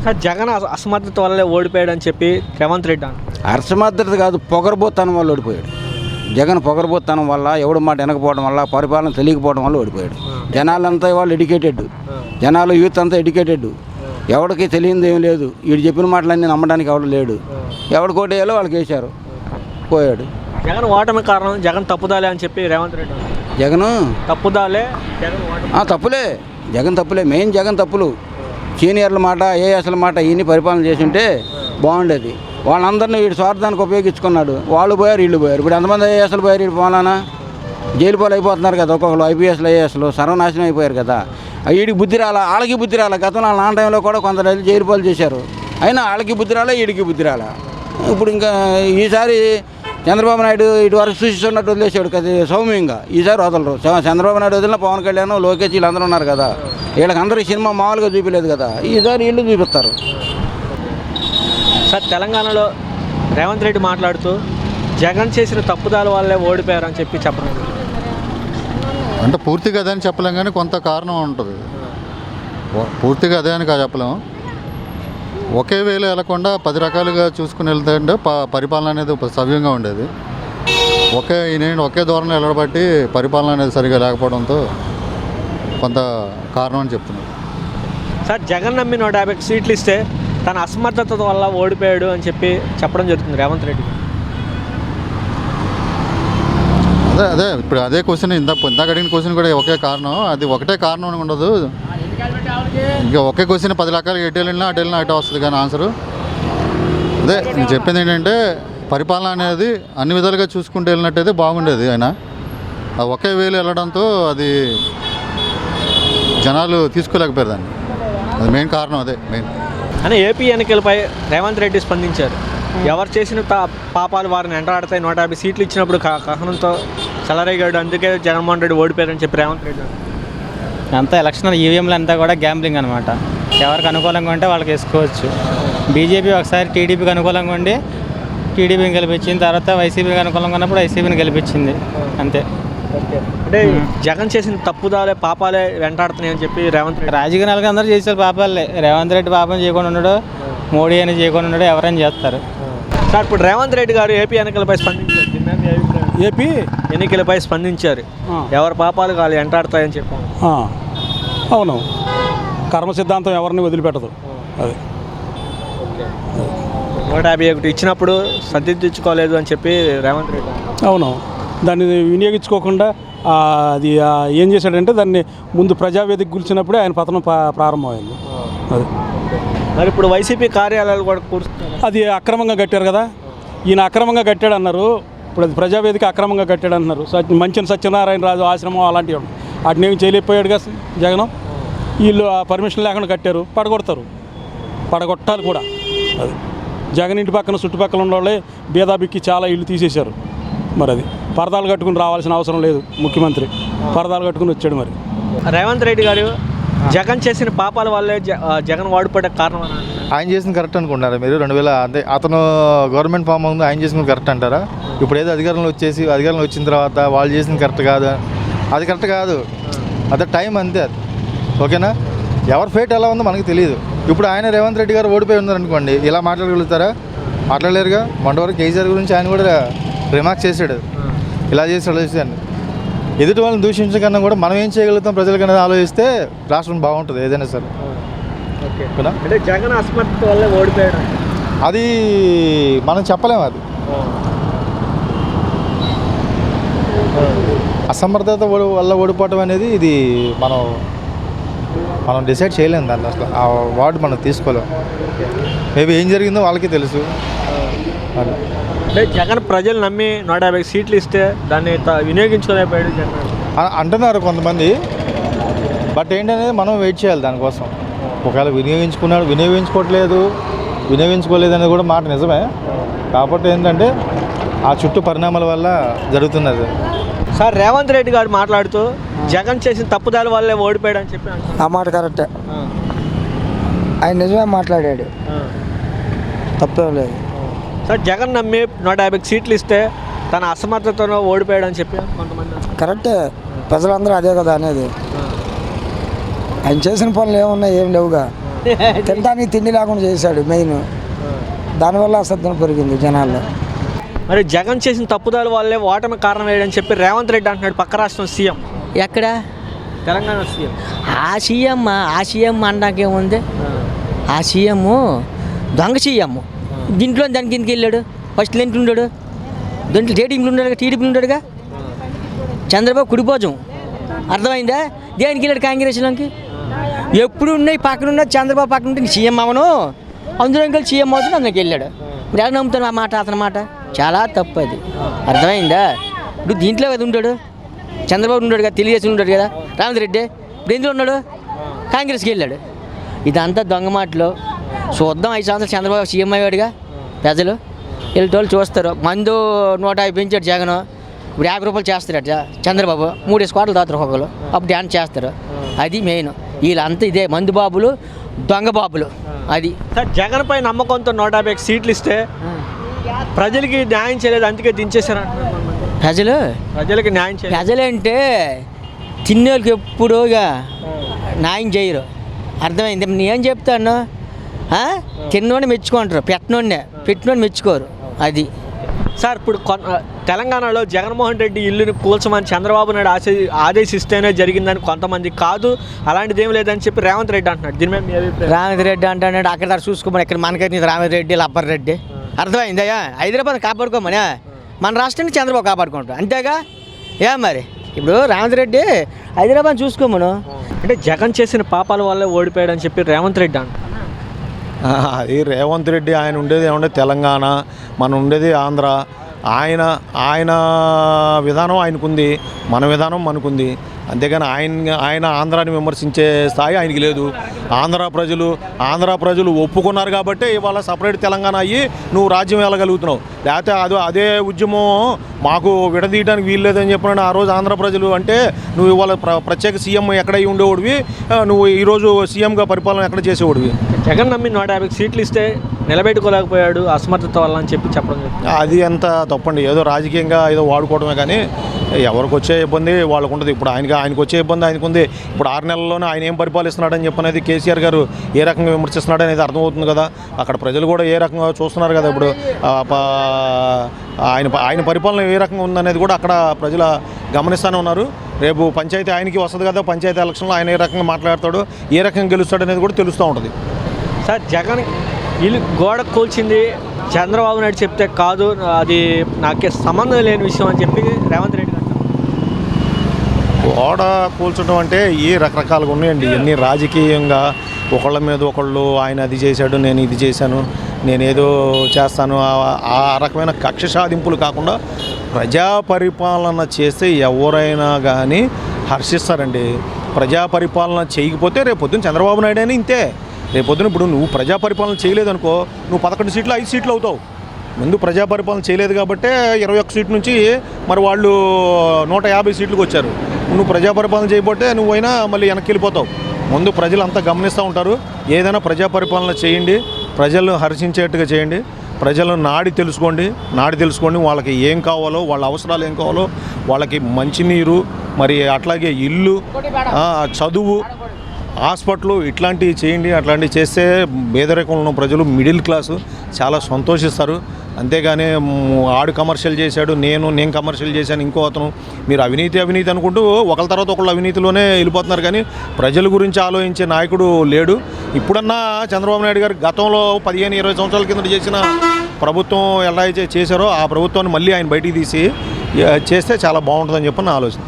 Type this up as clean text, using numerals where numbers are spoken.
Sir Jagan అసమర్థత వల్లే ఓడిపోయాడు అని చెప్పి రేవంత్ రెడ్డి అసమర్థత కాదు, పొగరబోత్తనం వల్ల ఓడిపోయాడు. జగన్ పొగరబోత్తనం వల్ల, ఎవడు మాట వెనకపోవడం వల్ల, పరిపాలన తెలియకపోవడం వల్ల ఓడిపోయాడు. జనాలంతా వాళ్ళు ఎడ్యుకేటెడ్, జనాలు యూత్ అంతా ఎడ్యుకేటెడ్. ఎవరికి తెలియదు ఏం లేదు. వీడు చెప్పిన మాటలన్నీ నమ్మడానికి ఎవడు లేడు. ఎవడు కోటేయాలో వాళ్ళకి వేశారు, పోయాడు. జగన్ ఓటమి కారణం జగన్ తప్పుదాలే అని చెప్పి రేవంత్ రెడ్డి జగన్ తప్పుదాలే, తప్పులే, జగన్ తప్పులే, మెయిన్ జగన్ తప్పులు. సీనియర్ల మాట, ఏఎస్ల మాట ఇన్ని పరిపాలన చేస్తుంటే బాగుండేది. వాళ్ళందరినీ వీడు స్వార్థానికి ఉపయోగించుకున్నాడు. వాళ్ళు పోయారు, వీళ్ళు పోయారు. ఇప్పుడు ఎంతమంది ఐఏఎస్లు పోయారు, వీడు పోలానా జైలు పాలు అయిపోతున్నారు కదా. ఒక్కొక్కరు ఐపీఎస్లు, ఐఏఎస్లు సర్వనాశనం అయిపోయారు కదా. వీడికి బుద్ధి రాలా, వాళ్ళకి బుద్ధి రాలా. గతంలో వాళ్ళ నాన్న టైంలో కూడా కొందరు జైలు పాలు చేశారు. అయినా వాళ్ళకి బుద్ధి రాలా, వీడికి బుద్ధి రాలా. ఇప్పుడు ఇంకా ఈసారి చంద్రబాబు నాయుడు ఇటు వరకు సూచిస్తున్నట్టు వదిలేసాడు కదా సౌమ్యంగా. ఈసారి వదలరు. చంద్రబాబు నాయుడు వదిలిన పవన్ కళ్యాణ్, లోకేష్ వీళ్ళందరూ ఉన్నారు కదా. వీళ్ళకందరూ ఈ సినిమా మామూలుగా చూపించలేదు కదా. ఈసారి వీళ్ళు చూపిస్తారు. సార్ తెలంగాణలో రేవంత్ రెడ్డి మాట్లాడుతూ జగన్ చేసిన తప్పుదాల వల్లే ఓడిపోయారని చెప్పి చెప్పడం అంటే పూర్తిగా అదే అని చెప్పలేం, కానీ కొంత కారణం ఉంటుంది. పూర్తిగా అదే అని చెప్పలేము. ఒకే వేలు వెళ్లకుండా 10 రకాలుగా చూసుకుని వెళ్తుంటే పరిపాలన అనేది సవ్యంగా ఉండేది. ఒకే ధోరణి వెళ్ళబట్టి పరిపాలన అనేది సరిగా లేకపోవడంతో కొంత కారణం అని చెప్తున్నారు. సార్ జగన్ నమ్మి 150 సీట్లు ఇస్తే తన అసమర్థత వల్ల ఓడిపోయాడు అని చెప్పి చెప్పడం జరుగుతుంది రేవంత్ రెడ్డి. అదే ఇప్పుడు అదే క్వశ్చన్ ఇందాక అడిగిన క్వశ్చన్ కూడా ఒకే కారణం, అది ఒకటే కారణం అని ఉండదు. ఇంకా ఒకే క్వశ్చన్ 10 రకాలు ఎటు వెళ్ళినా అటు వస్తుంది కానీ ఆన్సరు అదే. నేను చెప్పింది ఏంటంటే పరిపాలన అనేది అన్ని విధాలుగా చూసుకుంటూ వెళ్ళినట్టయితే బాగుండేది. అయినా అది ఒకే వేలు వెళ్ళడంతో అది జనాలు తీసుకోలేకపోయారు దాన్ని. అది మెయిన్ కారణం, అదే మెయిన్. అని ఏపీ ఎన్నికలపై రేవంత్ రెడ్డి స్పందించారు. ఎవరు చేసిన పాపాలు వారిని ఎంటాడతాయి, 150 సీట్లు ఇచ్చినప్పుడు కహనంతో చలరేగాడు, అందుకే జగన్మోహన్ రెడ్డి ఓడిపోయారని చెప్పి రేవంత్ రెడ్డి అంతా ఎలక్షన్ ఈవీఎంలు అంతా కూడా గ్యాంబ్లింగ్ అనమాట. ఎవరికి అనుకూలంగా ఉంటే వాళ్ళకి వేసుకోవచ్చు. బీజేపీ ఒకసారి టీడీపీకి అనుకూలంగా ఉండి టీడీపీని గెలిపించింది, తర్వాత వైసీపీకి అనుకూలంగా ఉన్నప్పుడు వైసీపీని గెలిపించింది, అంతే. అంటే జగన్ చేసిన తప్పుదాలే పాపాలే వెంటాడుతున్నాయి అని చెప్పి రేవంత్ రెడ్డి. రాజకీయాలకు అందరూ చేసే పాపాలే. రేవంత్ రెడ్డి పాపం చేయకుండా ఉన్నాడు, మోడీ అని చేయకుండా ఉన్నాడు, ఎవరైనా చేస్తారు. సార్ ఇప్పుడు రేవంత్ రెడ్డి గారు ఏపీ ఎన్నికలపై స్పందించారు. ఏపీ ఎన్నికలపై స్పందించారు. ఎవరి పాపాలు వాళ్ళు వెంటాడుతాయని చెప్పారు. అవును, కర్మ సిద్ధాంతం ఎవరిని వదిలిపెట్టదు. అది 151 ఇచ్చినప్పుడు సర్దిద్దుకోలేదు అని చెప్పి రేవంత్ రెడ్డి. అవును, దాన్ని వినియోగించుకోకుండా అది ఏం చేశాడంటే దాన్ని ముందు ప్రజావేదిక కూర్చున్నప్పుడే ఆయన పతనం ప్రారంభమైంది. అది మరి ఇప్పుడు వైసీపీ కార్యాలయాలు కూడా కూర్చున్నారు. అది అక్రమంగా కట్టారు కదా. ఈయన అక్రమంగా కట్టాడు అన్నారు. ఇప్పుడు అది ప్రజావేదిక అక్రమంగా కట్టాడు అంటున్నారు. మంచిన సత్యనారాయణ రాజు ఆశ్రమం అలాంటివి వాటిని ఏమి చేయలేకపోయాడు కదా జగన్. వీళ్ళు పర్మిషన్ లేకుండా కట్టారు, పడగొట్టాలి కూడా. అది జగన్ ఇంటి పక్కన చుట్టుపక్కల ఉన్న వాళ్ళే బీదాబిక్కి చాలా ఇల్లు తీసేశారు. మరి అది పరదాలు కట్టుకుని రావాల్సిన అవసరం లేదు. ముఖ్యమంత్రి పరదాలు కట్టుకుని వచ్చాడు. మరి రేవంత్ రెడ్డి గారు జగన్ చేసిన పాపాల వల్లే జగన్ వాడిపోయే కారణం ఆయన చేసిన కరెక్ట్ అనుకుంటారా మీరు? 2000 అంటే అతను గవర్నమెంట్ ఫామ్ ఉంది, ఆయన చేసిన కరెక్ట్ అంటారా? ఇప్పుడు ఏదో అధికారంలో వచ్చిన తర్వాత వాళ్ళు చేసిన కరెక్ట్ కాదు, అది కరెక్ట్ కాదు. అదే టైం అంతే అది. ఓకేనా? ఎవరి ఫేట్ ఎలా ఉందో మనకు తెలియదు. ఇప్పుడు ఆయన రేవంత్ రెడ్డి గారు ఓడిపోయి ఉన్నారనుకోండి, ఇలా మాట్లాడగలుగుతారా? మాట్లాడలేరుగా. మొన్నవరకు కేసీఆర్ గురించి ఆయన కూడా రిమార్క్ చేశాడు, ఇలా చేసి అలా చేశాను. ఎదుటి వాళ్ళని దూషించకన్నా కూడా మనం ఏం చేయగలుగుతాం ప్రజలకన్నా ఆలోచిస్తే రాష్ట్రం బాగుంటుంది ఏదైనా సరే. అంటే జగన్ అసమర్థత వల్ల ఓడిపోయాడు అది మనం చెప్పలేము. అది అసమర్థత వల్ల ఓడిపోవటం అనేది ఇది మనం డిసైడ్ చేయలేము. దాన్ని అసలు ఆ వార్డు మనం తీసుకోలేము. మేబీ ఏం జరిగిందో వాళ్ళకి తెలుసు. అంటే జగన్ ప్రజలు నమ్మి 150 సీట్లు ఇస్తే దాన్ని వినియోగించుకోలేకపోయాడు అంటున్నారు కొంతమంది. బట్ ఏంటనేది మనం వెయిట్ చేయాలి దానికోసం. ఒకవేళ వినియోగించుకోలేదు అనేది కూడా మాట నిజమే. కాకపోతే ఏంటంటే ఆ చుట్టూ పరిణామాల వల్ల జరుగుతున్నది. సార్ రేవంత్ రెడ్డి గారు మాట్లాడుతూ జగన్ చేసిన తప్పుదాల వల్లే ఓడిపోయాడు అని చెప్పి ఆ మాట కరెక్టే. ఆయన నిజమే మాట్లాడాడు, తప్పేం లేదు. సార్ జగన్ నమ్మి 150 సీట్లు ఇస్తే తన అసమర్థతలో ఓడిపోయాడు అని చెప్పి కొంతమంది. కరెక్టే, ప్రజలందరూ అదే కదా అనేది. ఆయన చేసిన పనులు ఏమున్నాయి, ఏం లేవుగా. తినడానికి తిండి లేకుండా చేశాడు మెయిన్. దానివల్ల అసత్యం పెరిగింది జనాల్లో. మరి జగన్ చేసిన తప్పుదాల వల్లే ఓటమి కారణం ఏంటని చెప్పి రేవంత్ రెడ్డి అంటున్నాడు, పక్క రాష్ట్రం సీఎం, ఎక్కడ తెలంగాణ సీఎం. ఆ సీఎం అనడాకేముంది? ఆ సీఎం దొంగ సీఎం. దీంట్లో దాని కిందకి వెళ్ళాడు. ఫస్ట్ ఇంట్లో ఉన్నాడు, దాంట్లో టీడీపీలో ఉన్నాడుగా. చంద్రబాబు కుడిపోజం, అర్థమైందా? దేనికి వెళ్ళాడు? కాంగ్రెస్లోకి. ఎప్పుడు ఉన్నాయి పక్కన ఉన్నది చంద్రబాబు పక్కన ఉంటే సీఎం అవను, అందులో కలిసి సీఎం అవుతుంది, అందులోకి వెళ్ళాడు. మీరు ఎలా నమ్ముతాను ఆ మాట? అతని మాట చాలా తప్పు అది, అర్థమైందా? ఇప్పుడు దీంట్లో కదా ఉంటాడు, చంద్రబాబు ఉన్నాడు కదా, తెలుగుదేశం ఉంటాడు కదా, రేవంత్ రెడ్డి ఇప్పుడు ఎందులో ఉన్నాడు? కాంగ్రెస్కి వెళ్ళాడు. ఇదంతా దొంగ మాటలు. చూద్దాం, 5 సంవత్సరాలు చంద్రబాబు సీఎం అయ్యాడుగా, ప్రజలు వెళ్ళేటోళ్ళు చూస్తారు. మందు 150 పెంచాడు జగన్, ఇప్పుడు 50 రూపాయలు చేస్తారట చంద్రబాబు, 3 కోట్లు దాతారు ఒక్కొక్కరు, అప్పుడు డ్యాన్స్ చేస్తారు. అది మెయిన్. వీళ్ళంతా ఇదే మందు బాబులు, దొంగ బాబులు. అది సార్, జగన్ పై నమ్మకంతో 150 సీట్లు ఇస్తే ప్రజలకి న్యాయం చేయలేదు, అందుకే దించేశారు అంటున్నారు. ప్రజలకి న్యాయం చేయలేదు. ప్రజలంటే తినేళ్ళకి ఎప్పుడు ఇక న్యాయం చేయరు, అర్థమైంది? నేను చెప్తాను, తిన్నోడిని మెచ్చుకుంటారు, పెట్టినోడిని మెచ్చుకోరు. అది సార్, ఇప్పుడు తెలంగాణలో జగన్మోహన్ రెడ్డి ఇల్లుని కూల్చమని చంద్రబాబు నాయుడు ఆదేశిస్తేనే జరిగిందని కొంతమంది, కాదు అలాంటిది ఏం లేదని చెప్పి రేవంత్ రెడ్డి అంటున్నాడు. దీని మీద మీ అభిప్రాయం? రేవంత్ రెడ్డి అంటాడు అక్కడ దాకా చూసుకోమని, ఇక్కడ మనకైతే రేవంత్ రెడ్డి లబ్బర్ రెడ్డి, అర్థమైందయ్యా? హైదరాబాద్ కాపాడుకోమని, మన రాష్ట్రాన్ని చంద్రబాబు కాపాడుకుంటాం, అంతేగా? మరి ఇప్పుడు రేవంత్ రెడ్డి హైదరాబాద్ చూసుకోమను. అంటే జగన్ చేసిన పాపాల వల్లే ఓడిపోయాడని చెప్పి రేవంత్ రెడ్డి అంటారు. అది రేవంత్ రెడ్డి ఆయన ఉండేది ఏమంటే తెలంగాణ, మనం ఉండేది ఆంధ్ర. ఆయన విధానం ఆయనకుంది, మన విధానం మనకుంది. అంతేగాని ఆయన ఆంధ్రాని విమర్శించే స్థాయి ఆయనకి లేదు. ఆంధ్ర ప్రజలు ఒప్పుకున్నారు కాబట్టి ఇవాళ సపరేట్ తెలంగాణ అయ్యి నువ్వు రాజ్యం వెళ్ళగలుగుతున్నావు. లేకపోతే అదే ఉద్యమం మాకు విడదీయడానికి వీలు లేదని చెప్పినాడు ఆ రోజు ఆంధ్ర ప్రజలు. అంటే నువ్వు ఇవాళ ప్రత్యేక సీఎం ఎక్కడై ఉండేవాడివి, నువ్వు ఈరోజు సీఎంగా పరిపాలన ఎక్కడ చేసేవాడివి. జగన్ నమ్మి 150 సీట్లు ఇస్తే నిలబెట్టుకోలేకపోయాడు అసమర్థత వల్ల అని చెప్పి చెప్పడం. అది ఎంత తప్పండి. ఏదో రాజకీయంగా ఏదో వాడుకోవడమే కానీ ఎవరికి వచ్చే ఇబ్బంది వాళ్ళకు ఉంటుంది. ఇప్పుడు ఆయనకు వచ్చే ఇబ్బంది ఆయనకు ఉంది. ఇప్పుడు 6 నెలల్లోనే ఆయన ఏం పరిపాలిస్తున్నాడని చెప్పనేది కేసీఆర్ గారు ఏ రకంగా విమర్శిస్తున్నాడు అనేది అర్థమవుతుంది కదా. అక్కడ ప్రజలు కూడా ఏ రకంగా చూస్తున్నారు కదా. ఇప్పుడు ఆయన పరిపాలన ఏ రకంగా ఉందనేది కూడా అక్కడ ప్రజలు గమనిస్తూనే ఉన్నారు. రేపు పంచాయతీ ఆయనకి వస్తుంది కదా, పంచాయతీ ఎలక్షన్లో ఆయన ఏ రకంగా మాట్లాడతాడు, ఏ రకంగా గెలుస్తాడు అనేది కూడా తెలుస్తూ ఉంటుంది. సార్, జగన్ ఇల్లు గోడ కూల్చింది చంద్రబాబు నాయుడు చెప్తే కాదు, అది నాకే సంబంధం లేని విషయం అని చెప్పి రేవంత్ రెడ్డి అంటారు. గోడ కూల్చడం అంటే రకరకాలుగా ఉన్నాయండి. ఎన్ని రాజకీయంగా ఒకళ్ళ మీద ఒకళ్ళు ఆయన అది చేశాడు, నేను ఇది చేశాను, నేనేదో చేస్తాను, ఆ రకమైన కక్ష సాధింపులు కాకుండా ప్రజా పరిపాలన చేస్తే ఎవరైనా కానీ హర్షిస్తారండి. ప్రజా పరిపాలన చేయకపోతే రేపొద్దున చంద్రబాబు నాయుడు అని ఇంతే. రేపొద్దున ఇప్పుడు నువ్వు ప్రజా పరిపాలన చేయలేదనుకో, నువ్వు 11 సీట్లు 5 సీట్లు అవుతావు. ముందు ప్రజా పరిపాలన చేయలేదు కాబట్టి 21 సీట్ల నుంచి మరి వాళ్ళు 150 సీట్లకు వచ్చారు. నువ్వు ప్రజా పరిపాలన చేయకపోతే నువ్వైనా మళ్ళీ వెనక్కి వెళ్ళిపోతావు. ముందు ప్రజలు అంతా గమనిస్తూ ఉంటారు. ఏదైనా ప్రజా పరిపాలన చేయండి, ప్రజలను హర్షించేట్టుగా చేయండి, ప్రజలను నాడి తెలుసుకోండి, వాళ్ళకి ఏం కావాలో, వాళ్ళ అవసరాలు ఏం కావాలో, వాళ్ళకి మంచినీరు, మరి అట్లాగే ఇల్లు, చదువు, హాస్పిటల్ ఇట్లాంటివి చేయండి. అట్లాంటివి చేస్తే పేదరికంలో ఉన్న ప్రజలు, మిడిల్ క్లాసు చాలా సంతోషిస్తారు. అంతేగాని ఆడు కమర్షియల్ చేశాడు, నేను కమర్షియల్ చేశాను, ఇంకో అతను, మీరు అవినీతి అనుకుంటూ ఒకళ్ళ తర్వాత ఒకళ్ళు అవినీతిలోనే వెళ్ళిపోతున్నారు. కానీ ప్రజల గురించి ఆలోచించే నాయకుడు లేడు. ఇప్పుడన్నా చంద్రబాబు నాయుడు గారు గతంలో 15-20 సంవత్సరాల కింద చేసిన ప్రభుత్వం ఎలా అయితే చేశారో ఆ ప్రభుత్వాన్ని మళ్ళీ ఆయన బయటికి తీసి చేస్తే చాలా బాగుంటుందని చెప్పి నా ఆలోచన.